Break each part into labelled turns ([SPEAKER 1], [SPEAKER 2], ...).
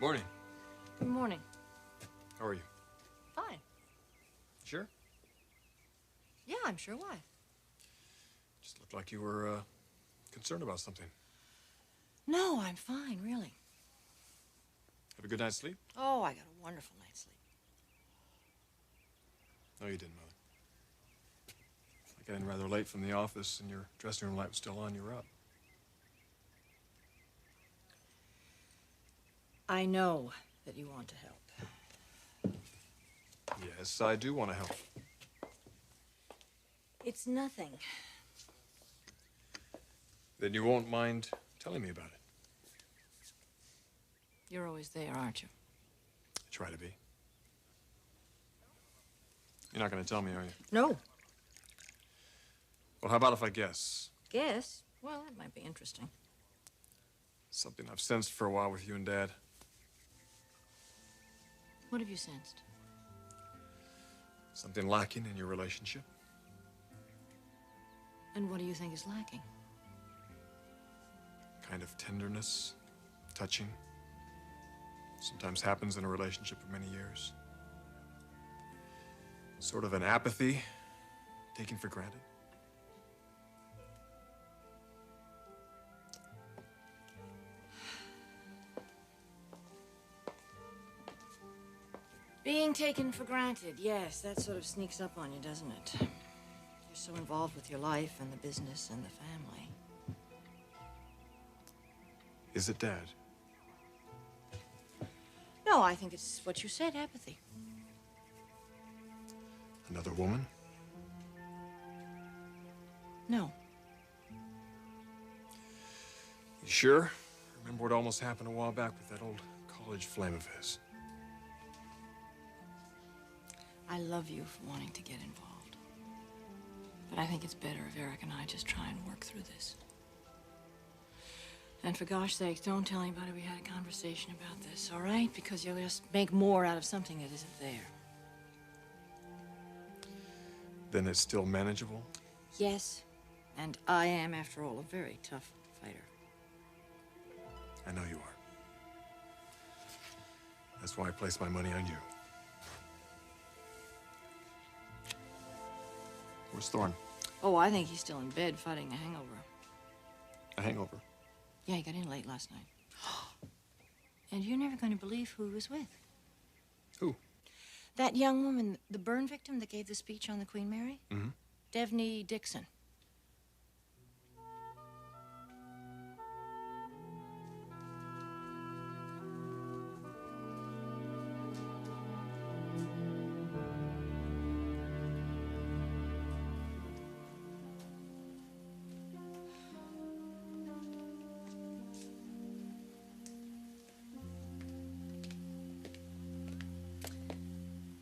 [SPEAKER 1] Morning.
[SPEAKER 2] Good morning.
[SPEAKER 1] How are you?
[SPEAKER 2] Fine.
[SPEAKER 1] Sure?
[SPEAKER 2] Yeah, I'm sure. Why?
[SPEAKER 1] Just looked like you were, concerned about something.
[SPEAKER 2] No, I'm fine, really.
[SPEAKER 1] Have a good night's sleep?
[SPEAKER 2] Oh, I got a wonderful night's sleep.
[SPEAKER 1] No, you didn't, Mother. I got in rather late from the office, and your dressing room light was still on. You were up.
[SPEAKER 2] I know that you want to help.
[SPEAKER 1] Yes, I do want to help.
[SPEAKER 2] It's nothing.
[SPEAKER 1] Then you won't mind telling me about it.
[SPEAKER 2] You're always there, aren't you?
[SPEAKER 1] I try to be. You're not going to tell me, are you?
[SPEAKER 2] No.
[SPEAKER 1] Well, how about if I guess?
[SPEAKER 2] Guess? Well, that might be interesting.
[SPEAKER 1] Something I've sensed for a while with you and Dad.
[SPEAKER 2] What have you sensed?
[SPEAKER 1] Something lacking in your relationship.
[SPEAKER 2] And what do you think is lacking?
[SPEAKER 1] Kind of tenderness, touching. Sometimes happens in a relationship for many years. Sort of an apathy, taken for granted.
[SPEAKER 2] Being taken for granted, yes, that sort of sneaks up on you, doesn't it? You're so involved with your life and the business and the family.
[SPEAKER 1] Is it, Dad?
[SPEAKER 2] No, I think it's what you said, apathy.
[SPEAKER 1] Another woman?
[SPEAKER 2] No.
[SPEAKER 1] You sure? Remember what almost happened a while back with that old college flame of his.
[SPEAKER 2] I love you for wanting to get involved. But I think it's better if Eric and I just try and work through this. And for gosh sakes, don't tell anybody we had a conversation about this, all right? Because you'll just make more out of something that isn't there.
[SPEAKER 1] Then it's still manageable?
[SPEAKER 2] Yes. And I am, after all, a very tough fighter.
[SPEAKER 1] I know you are. That's why I place my money on you. Where's Thorne?
[SPEAKER 2] Oh, I think he's still in bed fighting a hangover.
[SPEAKER 1] A hangover?
[SPEAKER 2] Yeah, he got in late last night. And you're never going to believe who he was with.
[SPEAKER 1] Who?
[SPEAKER 2] That young woman, the burn victim that gave the speech on the Queen Mary?
[SPEAKER 1] Mm-hmm.
[SPEAKER 2] Devaney Dixon.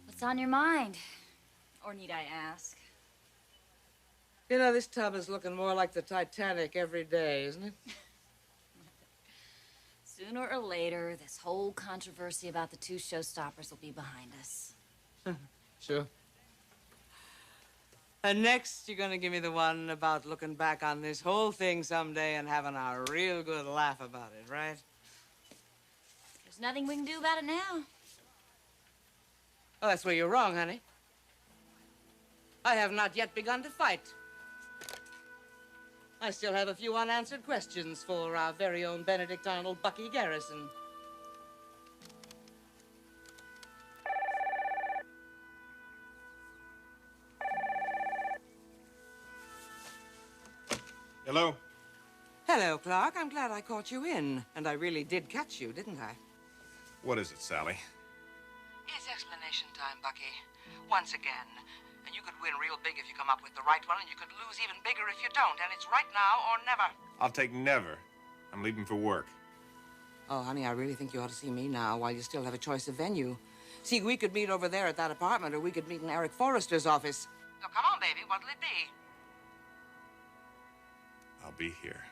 [SPEAKER 3] What's on your mind? Or need I ask?
[SPEAKER 4] You know, this tub is looking more like the Titanic every day, isn't it?
[SPEAKER 3] Sooner or later, this whole controversy about the two showstoppers will be behind us.
[SPEAKER 4] Sure. And next, you're gonna give me the one about looking back on this whole thing someday and having a real good laugh about it, right?
[SPEAKER 3] There's nothing we can do about it now.
[SPEAKER 4] Oh, that's where you're wrong, honey. I have not yet begun to fight. I still have a few unanswered questions for our very own Benedict Arnold Bucky Garrison.
[SPEAKER 1] Hello?
[SPEAKER 4] Hello, Clarke. I'm glad I caught you in. And I really did catch you, didn't I?
[SPEAKER 1] What is it, Sally?
[SPEAKER 4] It's explanation time, Bucky. Once again. And you could win real big if you come up with the right one, and you could lose even bigger if you don't. And it's right now or never.
[SPEAKER 5] I'll take never. I'm leaving for work.
[SPEAKER 4] Oh, honey, I really think you ought to see me now while you still have a choice of venue. See, we could meet over there at that apartment, or we could meet in Eric Forrester's office. So come on, baby. What'll it be?
[SPEAKER 5] I'll be here.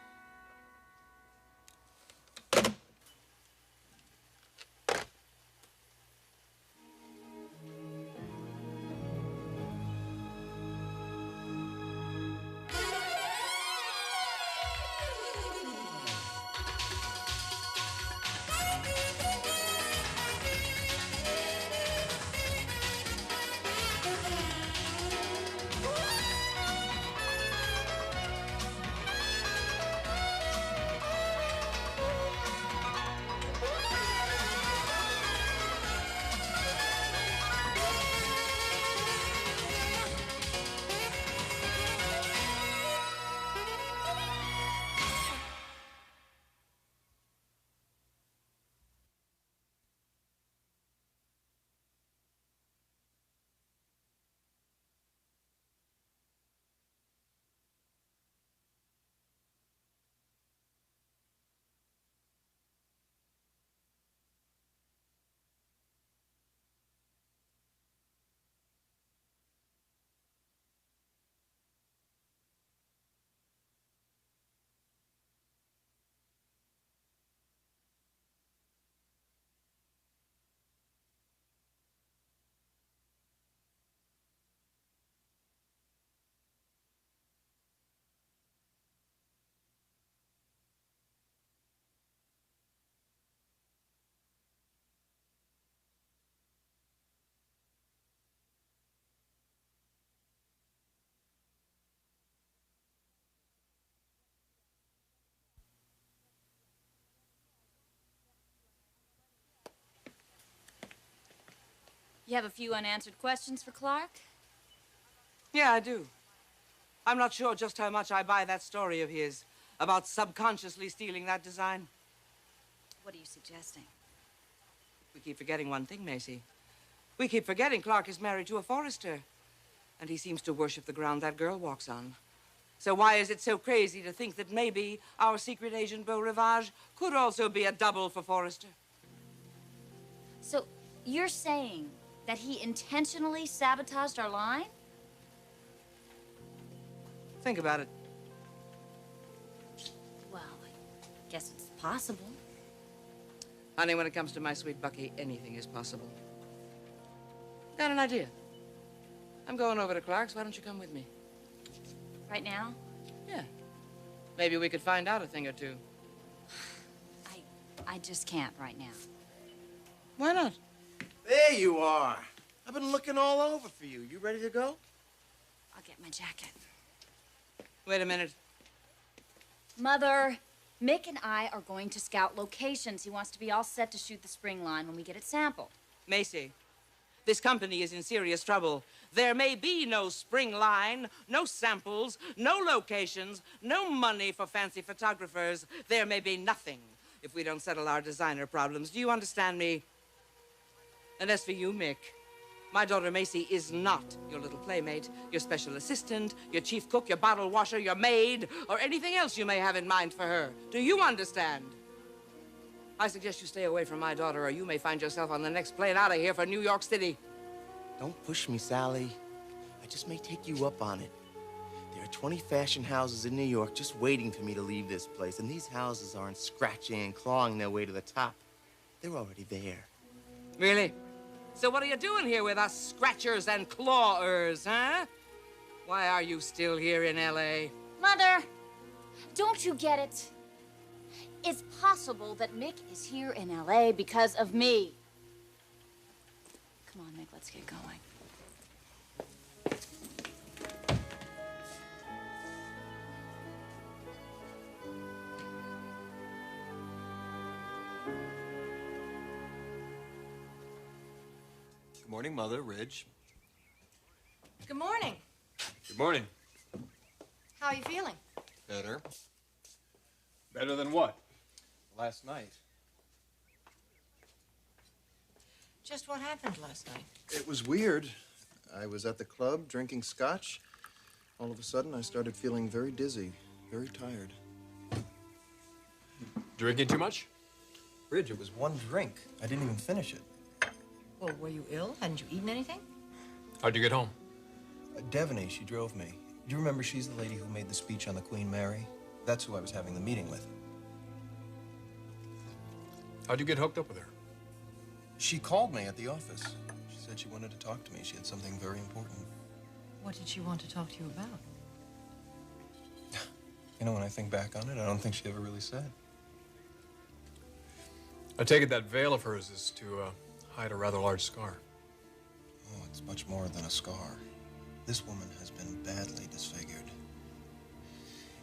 [SPEAKER 3] You have a few unanswered questions for Clarke?
[SPEAKER 4] Yeah, I do. I'm not sure just how much I buy that story of his about subconsciously stealing that design.
[SPEAKER 3] What are you suggesting?
[SPEAKER 4] We keep forgetting one thing, Macy. We keep forgetting Clarke is married to a forester. And he seems to worship the ground that girl walks on. So why is it so crazy to think that maybe our secret agent Beau Rivage could also be a double for Forrester?
[SPEAKER 3] So, you're saying that he intentionally sabotaged our line?
[SPEAKER 4] Think about it.
[SPEAKER 3] Well, I guess it's possible.
[SPEAKER 4] Honey, when it comes to my sweet Bucky, anything is possible. Got an idea. I'm going over to Clarke's. Why don't you come with me?
[SPEAKER 3] Right now?
[SPEAKER 4] Yeah. Maybe we could find out a thing or two.
[SPEAKER 3] I just can't right now.
[SPEAKER 4] Why not?
[SPEAKER 6] There you are. I've been looking all over for you. You ready to go?
[SPEAKER 3] I'll get my jacket.
[SPEAKER 4] Wait a minute.
[SPEAKER 3] Mother, Mick and I are going to scout locations. He wants to be all set to shoot the spring line when we get it sampled.
[SPEAKER 4] Macy, this company is in serious trouble. There may be no spring line, no samples, no locations, no money for fancy photographers. There may be nothing if we don't settle our designer problems. Do you understand me? And as for you, Mick, my daughter Macy is not your little playmate, your special assistant, your chief cook, your bottle washer, your maid, or anything else you may have in mind for her. Do you understand? I suggest you stay away from my daughter, or you may find yourself on the next plane out of here for New York City.
[SPEAKER 6] Don't push me, Sally. I just may take you up on it. There are 20 fashion houses in New York just waiting for me to leave this place, and these houses aren't scratching and clawing their way to the top. They're already there.
[SPEAKER 4] Really? So what are you doing here with us scratchers and clawers, huh? Why are you still here in L.A.?
[SPEAKER 3] Mother, don't you get it? It's possible that Mick is here in L.A. because of me. Come on, Mick, let's get going.
[SPEAKER 7] Good morning, Mother, Ridge.
[SPEAKER 2] Good morning.
[SPEAKER 1] Good morning.
[SPEAKER 2] How are you feeling?
[SPEAKER 7] Better.
[SPEAKER 1] Better than what?
[SPEAKER 7] Last night.
[SPEAKER 2] Just what happened last night?
[SPEAKER 7] It was weird. I was at the club drinking scotch. All of a sudden, I started feeling very dizzy, very tired.
[SPEAKER 1] Drinking too much?
[SPEAKER 7] Ridge, it was one drink. I didn't even finish it.
[SPEAKER 2] Well, were you ill? Hadn't you eaten anything?
[SPEAKER 1] How'd you get home?
[SPEAKER 7] Devaney, she drove me. Do you remember she's the lady who made the speech on the Queen Mary? That's who I was having the meeting with.
[SPEAKER 1] How'd you get hooked up with her?
[SPEAKER 7] She called me at the office. She said she wanted to talk to me. She had something very important.
[SPEAKER 2] What did she want to talk to you about?
[SPEAKER 7] You know, when I think back on it, I don't think she ever really said.
[SPEAKER 1] I take it that veil of hers is to hide a rather large scar.
[SPEAKER 7] Oh, it's much more than a scar. This woman has been badly disfigured.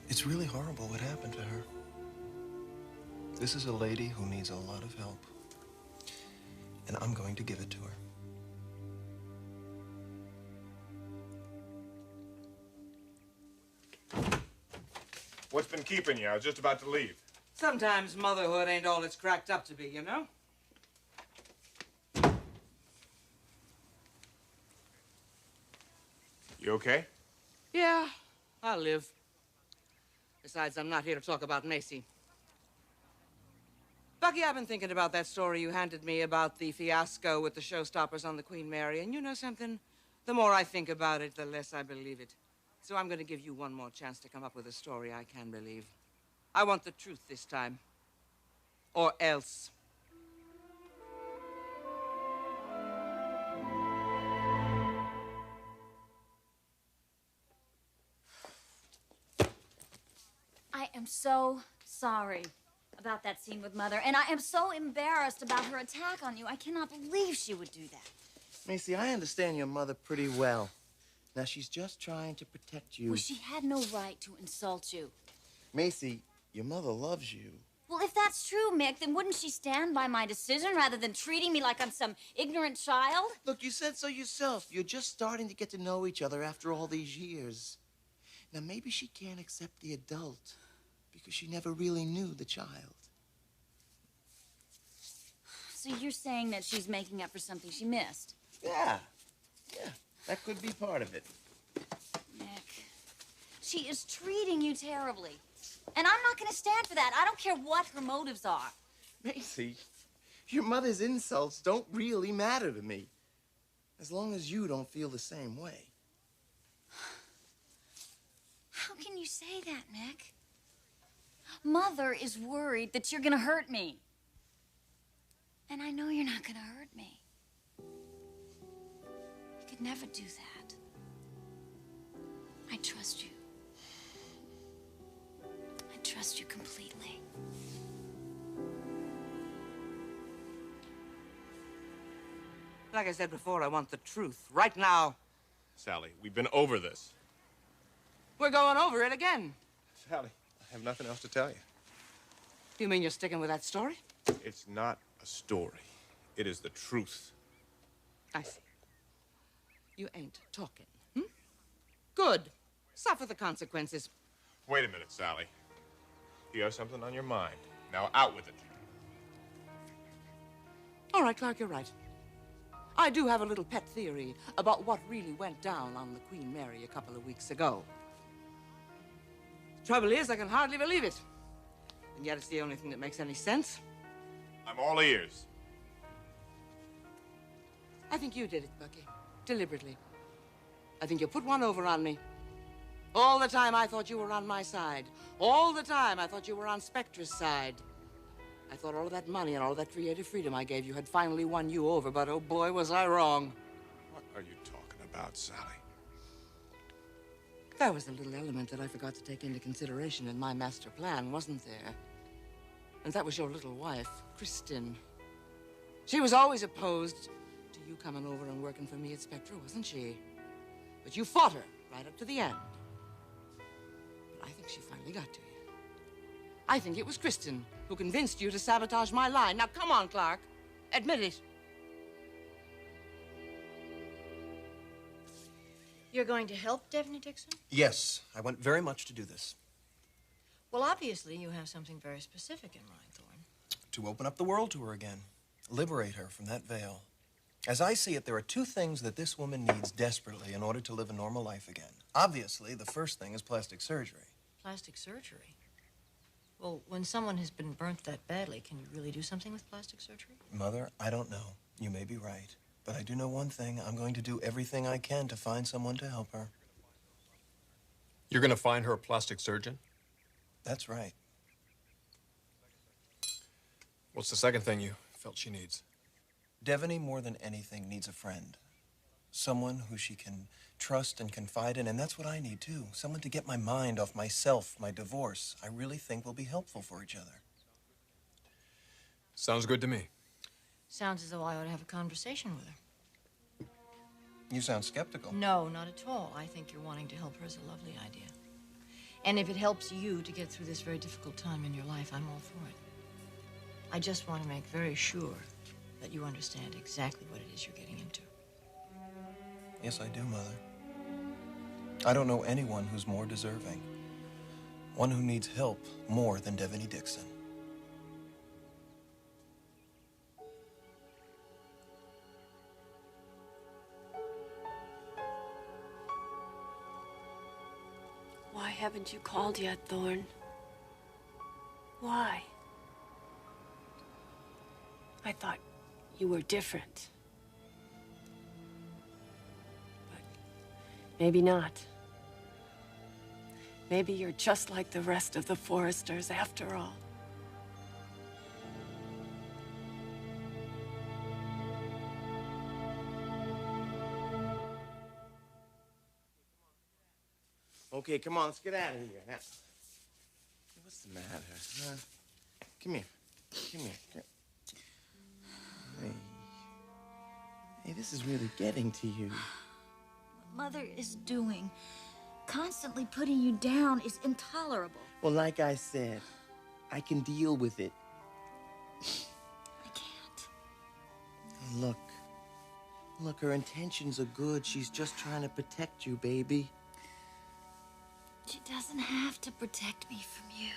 [SPEAKER 7] It's really horrible what happened to her. This is a lady who needs a lot of help. And I'm going to give it to her.
[SPEAKER 1] What's been keeping you? I was just about to leave.
[SPEAKER 4] Sometimes motherhood ain't all it's cracked up to be, you know?
[SPEAKER 1] You okay?
[SPEAKER 4] Yeah, I'll live. Besides, I'm not here to talk about Macy. Bucky, I've been thinking about that story you handed me about the fiasco with the showstoppers on the Queen Mary, and you know something? The more I think about it, the less I believe it. So I'm going to give you one more chance to come up with a story I can believe. I want the truth this time. Or else.
[SPEAKER 3] I am so sorry about that scene with Mother, and I am so embarrassed about her attack on you. I cannot believe she would do that.
[SPEAKER 6] Macy, I understand your mother pretty well. Now, she's just trying to protect you.
[SPEAKER 3] Well, she had no right to insult you.
[SPEAKER 6] Macy, your mother loves you.
[SPEAKER 3] Well, Well, if that's true, Mick, then wouldn't she stand by my decision rather than treating me like I'm some ignorant child?
[SPEAKER 6] Look, you said so yourself. You're just starting to get to know each other after all these years. Now, maybe she can't accept the adult because she never really knew the child.
[SPEAKER 3] So you're saying that she's making up for something she missed?
[SPEAKER 6] Yeah, that could be part of it.
[SPEAKER 3] Mick, she is treating you terribly. And I'm not going to stand for that. I don't care what her motives are.
[SPEAKER 6] Macy, your mother's insults don't really matter to me. As long as you don't feel the same way.
[SPEAKER 3] How can you say that, Mick? Mother is worried that you're going to hurt me. And I know you're not going to hurt me. You could never do that. I trust you. I trust you completely.
[SPEAKER 4] Like I said before, I want the truth. Right now.
[SPEAKER 5] Sally, we've been over this.
[SPEAKER 4] We're going over it again.
[SPEAKER 5] Sally, I have nothing else to tell you.
[SPEAKER 4] You mean you're sticking with that story?
[SPEAKER 5] It's not a story. It is the truth.
[SPEAKER 4] I see. You ain't talking, Good. Suffer the consequences.
[SPEAKER 5] Wait a minute, Sally. You have something on your mind. Now out with it.
[SPEAKER 4] All right, Clarke, you're right. I do have a little pet theory about what really went down on the Queen Mary a couple of weeks ago. Trouble is, I can hardly believe it. And yet it's the only thing that makes any sense.
[SPEAKER 5] I'm all ears.
[SPEAKER 4] I think you did it, Bucky. Deliberately. I think you put one over on me. All the time I thought you were on my side. All the time I thought you were on Spectra's side. I thought all of that money and all of that creative freedom I gave you had finally won you over, but oh boy, was I wrong.
[SPEAKER 5] What are you talking about, Sally?
[SPEAKER 4] There was a little element that I forgot to take into consideration in my master plan, wasn't there? And that was your little wife, Kristen. She was always opposed to you coming over and working for me at Spectra, wasn't she? But you fought her right up to the end. But I think she finally got to you. I think it was Kristen who convinced you to sabotage my line. Now, come on, Clarke. Admit it.
[SPEAKER 2] You're going to help Devaney Dixon?
[SPEAKER 7] Yes, I want very much to do this.
[SPEAKER 2] Well, obviously, you have something very specific in mind, Thorne.
[SPEAKER 7] To open up the world to her again. Liberate her from that veil. As I see it, there are two things that this woman needs desperately in order to live a normal life again. Obviously, the first thing is plastic surgery.
[SPEAKER 2] Plastic surgery? Well, when someone has been burnt that badly, can you really do something with plastic surgery?
[SPEAKER 7] Mother, I don't know. You may be right. But I do know one thing. I'm going to do everything I can to find someone to help her.
[SPEAKER 1] You're going to find her a plastic surgeon?
[SPEAKER 7] That's right.
[SPEAKER 1] What's the second thing you felt she needs?
[SPEAKER 7] Devaney, more than anything, needs a friend. Someone who she can trust and confide in, and that's what I need, too. Someone to get my mind off myself, my divorce. I really think will be helpful for each other.
[SPEAKER 1] Sounds good to me.
[SPEAKER 2] Sounds as though I ought to have a conversation with her.
[SPEAKER 7] You sound skeptical.
[SPEAKER 2] No, not at all. I think you're wanting to help her is a lovely idea. And if it helps you to get through this very difficult time in your life, I'm all for it. I just want to make very sure that you understand exactly what it is you're getting into.
[SPEAKER 7] Yes, I do, Mother. I don't know anyone who's more deserving. One who needs help more than Devaney Dixon.
[SPEAKER 8] Why haven't you called yet, Thorne? Why? I thought you were different. But maybe not. Maybe you're just like the rest of the Forresters after all.
[SPEAKER 6] Okay, come on, let's get out of here. Now, what's the matter? Come here. Come here. Hey. Hey, this is really getting to you.
[SPEAKER 3] What Mother is doing, constantly putting you down, is intolerable.
[SPEAKER 6] Well, like I said, I can deal with it.
[SPEAKER 3] I can't.
[SPEAKER 6] Look. Look, her intentions are good. She's just trying to protect you, baby.
[SPEAKER 3] She doesn't have to protect me from you.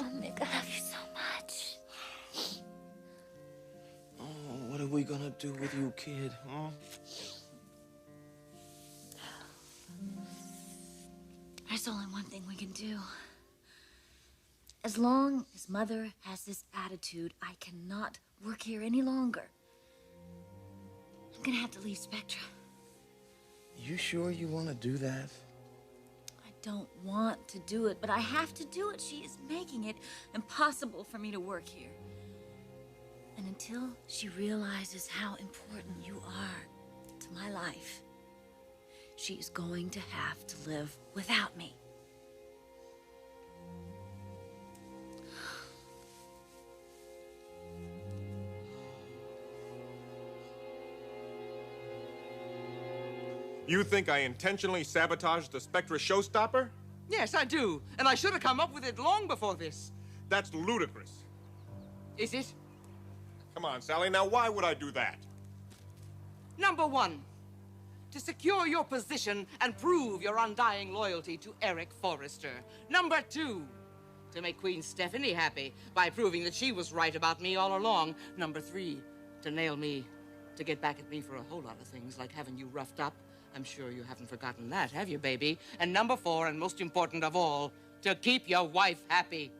[SPEAKER 3] Oh, Mick, I love you so much.
[SPEAKER 6] Oh, what are we gonna do with you, kid? Huh?
[SPEAKER 3] There's only one thing we can do. As long as Mother has this attitude, I cannot work here any longer. I'm gonna have to leave Spectra.
[SPEAKER 6] You sure you want to do that?
[SPEAKER 3] I don't want to do it, but I have to do it. She is making it impossible for me to work here. And until she realizes how important you are to my life, she is going to have to live without me.
[SPEAKER 5] You think I intentionally sabotaged the Spectra showstopper?
[SPEAKER 4] Yes, I do. And I should have come up with it long before this.
[SPEAKER 5] That's ludicrous.
[SPEAKER 4] Is it?
[SPEAKER 5] Come on, Sally, now why would I do that?
[SPEAKER 4] Number one, to secure your position and prove your undying loyalty to Eric Forrester. Number two, to make Queen Stephanie happy by proving that she was right about me all along. Number three, to nail me, to get back at me for a whole lot of things, like having you roughed up. I'm sure you haven't forgotten that, have you, baby? And number four, and most important of all, to keep your wife happy.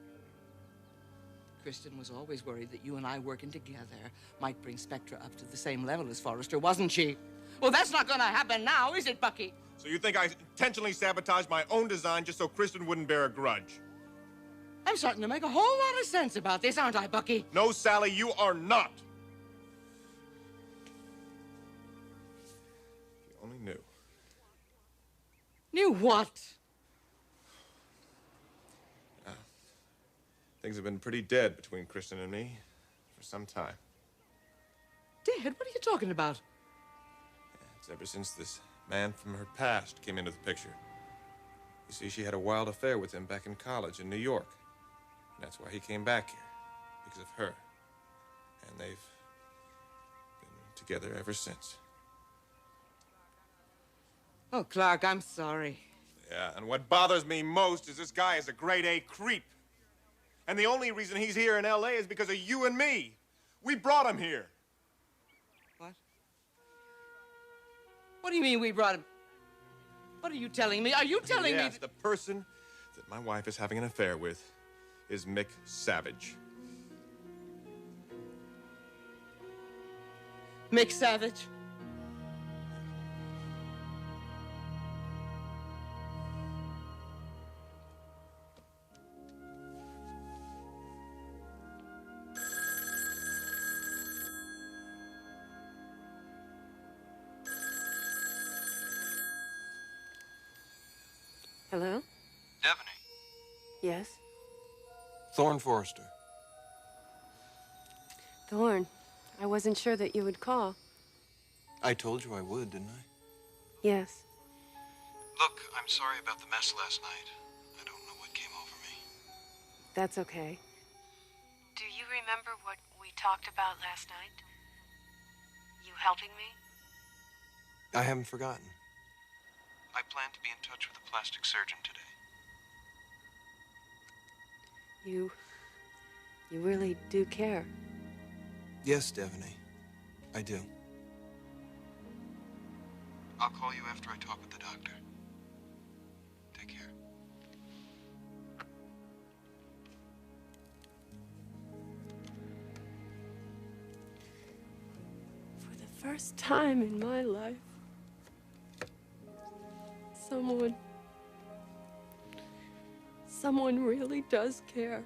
[SPEAKER 4] Kristen was always worried that you and I working together might bring Spectra up to the same level as Forrester, wasn't she? Well, that's not gonna happen now, is it, Bucky?
[SPEAKER 5] So you think I intentionally sabotaged my own design just so Kristen wouldn't bear a grudge?
[SPEAKER 4] I'm starting to make a whole lot of sense about this, aren't I, Bucky?
[SPEAKER 5] No, Sally, you are not. If you only knew.
[SPEAKER 4] Knew what?
[SPEAKER 5] Things have been pretty dead between Kristen and me for some time.
[SPEAKER 4] Dead? What are you talking about?
[SPEAKER 5] It's ever since this man from her past came into the picture. You see, she had a wild affair with him back in college in New York. And that's why he came back here, because of her. And they've been together ever since.
[SPEAKER 4] Oh, Clarke, I'm sorry.
[SPEAKER 5] Yeah, and what bothers me most is this guy is a grade A creep. And the only reason he's here in L.A. is because of you and me. We brought him here.
[SPEAKER 4] What? What do you mean we brought him? What are you telling me? Are you telling me
[SPEAKER 5] Yes, the person that my wife is having an affair with is Mick Savage.
[SPEAKER 4] Mick Savage?
[SPEAKER 8] Hello?
[SPEAKER 7] Devaney.
[SPEAKER 8] Yes?
[SPEAKER 7] Thorne Forrester.
[SPEAKER 8] Thorne, I wasn't sure that you would call.
[SPEAKER 7] I told you I would, didn't I?
[SPEAKER 8] Yes.
[SPEAKER 7] Look, I'm sorry about the mess last night. I don't know what came over me.
[SPEAKER 8] That's okay. Do you remember what we talked about last night? You helping me?
[SPEAKER 7] I haven't forgotten. I plan to be in touch with a plastic surgeon today.
[SPEAKER 8] You really do care.
[SPEAKER 7] Yes, Devaney. I do. I'll call you after I talk with the doctor. Take care.
[SPEAKER 8] For the first time in my life, someone really does care.